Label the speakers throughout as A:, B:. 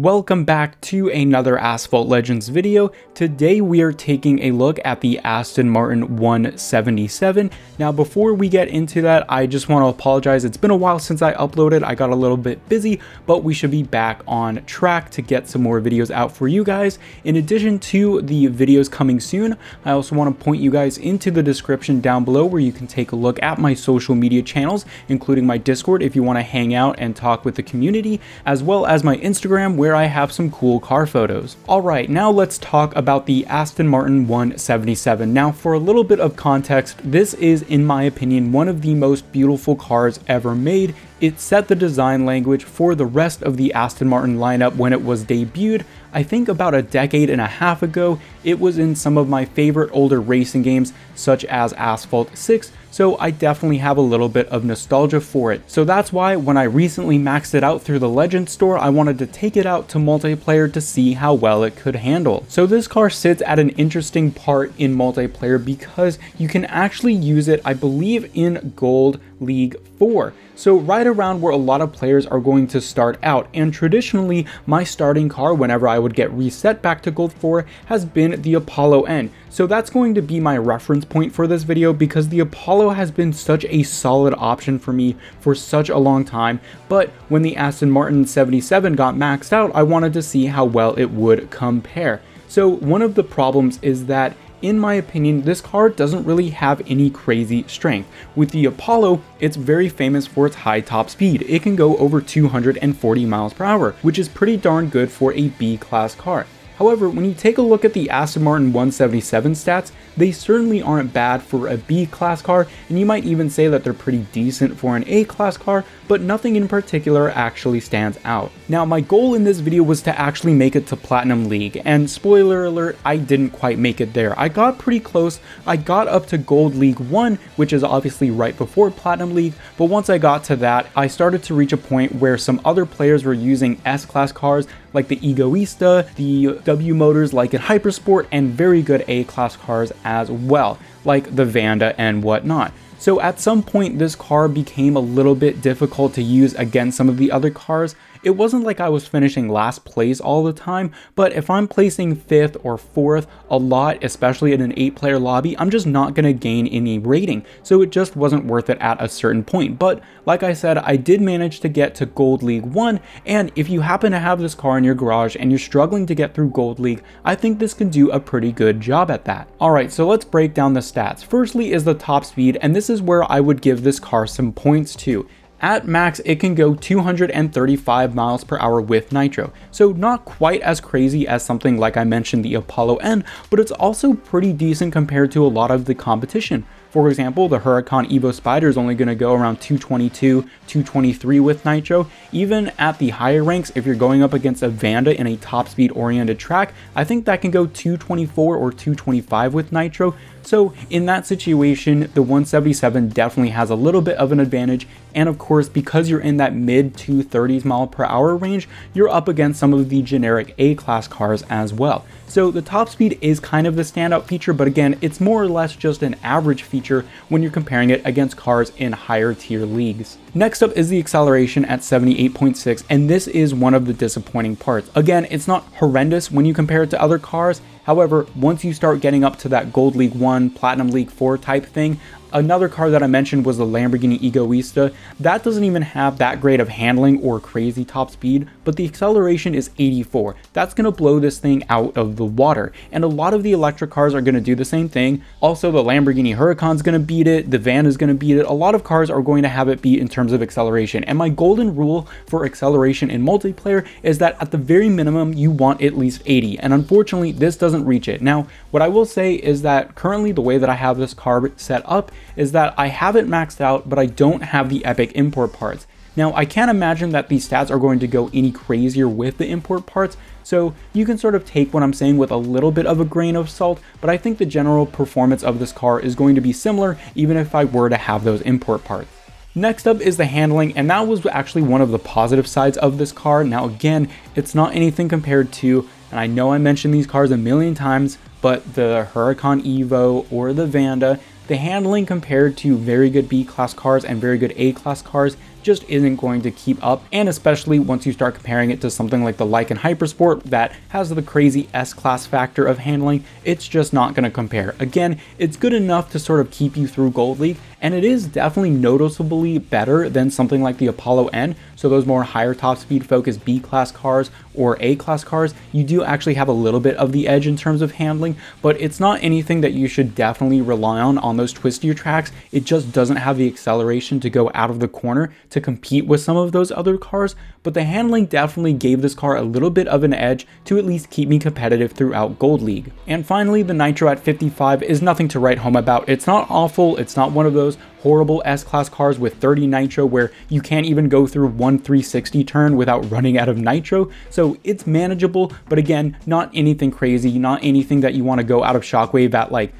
A: Welcome back to another Asphalt Legends video. Today we are taking a look at the Aston Martin 177. Now before we get into that, I just want to apologize. It's been a while since I uploaded. I got a little bit busy, but we should be back on track to get some more videos out for you guys. In addition to the videos coming soon, I also want to point you guys into the description down below where you can take a look at my social media channels, including my Discord if you want to hang out and talk with the community, as well as my Instagram where I have some cool car photos. Alright, now let's talk about the Aston Martin 177. Now for a little bit of context, this is in my opinion one of the most beautiful cars ever made. It set the design language for the rest of the Aston Martin lineup when it was debuted. I think about a decade and a half ago. It was in some of my favorite older racing games such as Asphalt 6, so I definitely have a little bit of nostalgia for it. So that's why when I recently maxed it out through the Legends store, I wanted to take it out to multiplayer to see how well it could handle. So this car sits at an interesting part in multiplayer because you can actually use it, I believe, in Gold League 4. So right around where a lot of players are going to start out, and traditionally my starting car whenever I would get reset back to Gold 4 has been the Apollo N. So that's going to be my reference point for this video because the Apollo has been such a solid option for me for such a long time, but when the Aston Martin 77 got maxed out, I wanted to see how well it would compare. So one of the problems is that in my opinion, this car doesn't really have any crazy strength. With the Apollo, it's very famous for its high top speed. It can go over 240 miles per hour, which is pretty darn good for a B-class car. However, when you take a look at the Aston Martin 177 stats, they certainly aren't bad for a B-class car, and you might even say that they're pretty decent for an A-class car, but nothing in particular actually stands out. Now, my goal in this video was to actually make it to Platinum League, and spoiler alert, I didn't quite make it there. I got pretty close. I got up to Gold League 1, which is obviously right before Platinum League, but once I got to that, I started to reach a point where some other players were using S-class cars like the Egoista, the W motors like in Hypersport, and very good A-class cars as well, like the Vanda and whatnot. So at some point this car became a little bit difficult to use against some of the other cars. It wasn't like I was finishing last place all the time, but if I'm placing 5th or 4th a lot, especially in an 8-player lobby, I'm just not going to gain any rating, so it just wasn't worth it at a certain point. But like I said, I did manage to get to Gold League 1, and if you happen to have this car in your garage and you're struggling to get through Gold League, I think this can do a pretty good job at that. Alright, so let's break down the stats. Firstly is the top speed, and this is where I would give this car some points to. At max, it can go 235 miles per hour with nitro, so not quite as crazy as something like I mentioned the Apollo N, but it's also pretty decent compared to a lot of the competition. For example, the Huracan Evo Spider is only going to go around 222, 223 with nitro. Even at the higher ranks, if you're going up against a Vanda in a top speed oriented track, I think that can go 224 or 225 with nitro. So in that situation, the 177 definitely has a little bit of an advantage, and of course because you're in that mid 230s mile per hour range, you're up against some of the generic A-class cars as well. So the top speed is kind of the standout feature, but again, it's more or less just an average feature when you're comparing it against cars in higher tier leagues. Next up is the acceleration at 78.6, and this is one of the disappointing parts. Again, it's not horrendous when you compare it to other cars. However, once you start getting up to that Gold League 1, Platinum League 4 type thing, another car that I mentioned was the Lamborghini Egoista. That doesn't even have that great of handling or crazy top speed, but the acceleration is 84. That's going to blow this thing out of the water, and a lot of the electric cars are going to do the same thing. Also, the Lamborghini Huracan is going to beat it, the Van is going to beat it. A lot of cars are going to have it beat in terms of acceleration, and my golden rule for acceleration in multiplayer is that at the very minimum you want at least 80, and unfortunately this doesn't reach it. Now, what I will say is that currently the way that I have this car set up is that I have it maxed out, but I don't have the epic import parts. Now, I can't imagine that these stats are going to go any crazier with the import parts, so you can sort of take what I'm saying with a little bit of a grain of salt, but I think the general performance of this car is going to be similar even if I were to have those import parts. Next up is the handling, and that was actually one of the positive sides of this car. Now again, it's not anything compared to, and I know I mentioned these cars a million times, but the Huracan Evo or the Vanda, the handling compared to very good B-class cars and very good A-class cars, just isn't going to keep up, and especially once you start comparing it to something like the Lycan Hypersport that has the crazy S-Class factor of handling, it's just not going to compare. Again, it's good enough to sort of keep you through Gold League, and it is definitely noticeably better than something like the Apollo N. So those more higher top speed focused B-class cars or A-class cars, you do actually have a little bit of the edge in terms of handling, but it's not anything that you should definitely rely on those twistier tracks. It just doesn't have the acceleration to go out of the corner to compete with some of those other cars, but the handling definitely gave this car a little bit of an edge to at least keep me competitive throughout Gold League. And finally, the Nitro at 55 is nothing to write home about. It's not awful, it's not one of those horrible S-Class cars with 30 nitro where you can't even go through one 360 turn without running out of nitro, so it's manageable, but again, not anything crazy, not anything that you want to go out of Shockwave at like,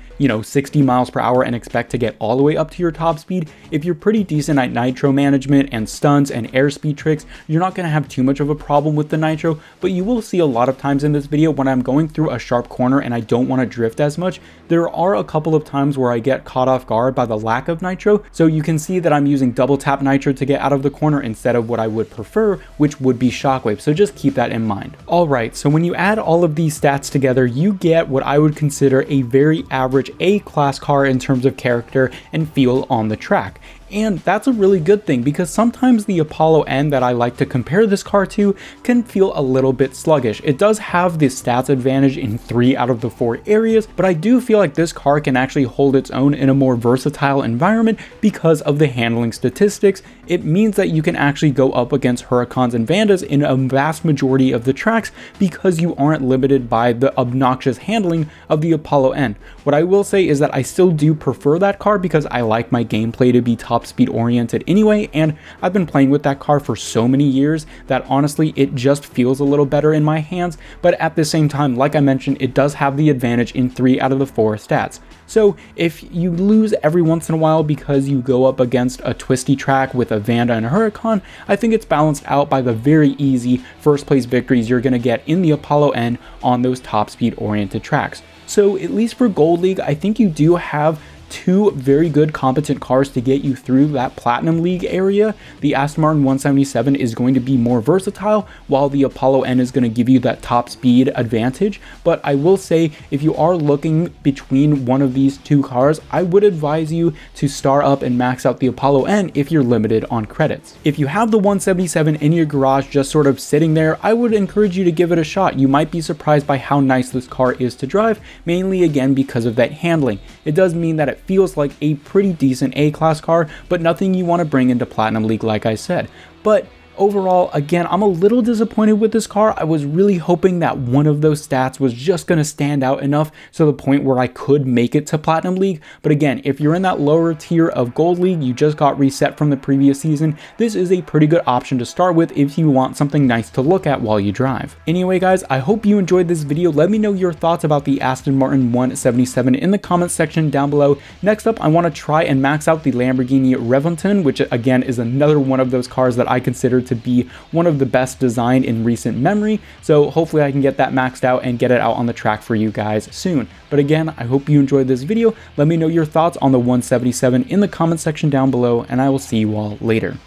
A: 60 miles per hour and expect to get all the way up to your top speed. If you're pretty decent at nitro management and stunts and airspeed tricks, you're not going to have too much of a problem with the nitro, but you will see a lot of times in this video when I'm going through a sharp corner and I don't want to drift as much, there are a couple of times where I get caught off guard by the lack of nitro, so you can see that I'm using double tap nitro to get out of the corner instead of what I would prefer, which would be Shockwave, so just keep that in mind. Alright, so when you add all of these stats together, you get what I would consider a very average A-class car in terms of character and feel on the track. And that's a really good thing because sometimes the Apollo N that I like to compare this car to can feel a little bit sluggish. It does have the stats advantage in 3 out of the 4 areas, but I do feel like this car can actually hold its own in a more versatile environment because of the handling statistics. It means that you can actually go up against Huracans and Vandas in a vast majority of the tracks because you aren't limited by the obnoxious handling of the Apollo N. What I will say is that I still do prefer that car because I like my gameplay to be top speed oriented anyway, and I've been playing with that car for so many years that honestly it just feels a little better in my hands, but at the same time, like I mentioned, it does have the advantage in 3 out of the 4 stats. So if you lose every once in a while because you go up against a twisty track with a Vanda and a Huracan, I think it's balanced out by the very easy first place victories you're going to get in the Apollo N on those top speed oriented tracks. So at least for Gold League, I think you do have 2 very good competent cars to get you through that Platinum League area. The Aston Martin 177 is going to be more versatile, while the Apollo N is going to give you that top speed advantage. But I will say, if you are looking between one of these 2 cars, I would advise you to star up and max out the Apollo N if you're limited on credits. If you have the 177 in your garage just sort of sitting there, I would encourage you to give it a shot. You might be surprised by how nice this car is to drive, mainly again because of that handling. It does mean that it feels like a pretty decent A-class car, but nothing you want to bring into Platinum League like I said. But overall, again, I'm a little disappointed with this car. I was really hoping that one of those stats was just going to stand out enough to the point where I could make it to Platinum League. But again, if you're in that lower tier of Gold League, you just got reset from the previous season, this is a pretty good option to start with if you want something nice to look at while you drive. Anyway guys, I hope you enjoyed this video. Let me know your thoughts about the Aston Martin 177 in the comments section down below. Next up, I want to try and max out the Lamborghini Reventon, which again is another one of those cars that I consider to be one of the best designed in recent memory, so hopefully I can get that maxed out and get it out on the track for you guys soon. But again, I hope you enjoyed this video. Let me know your thoughts on the 177 in the comment section down below, and I will see you all later.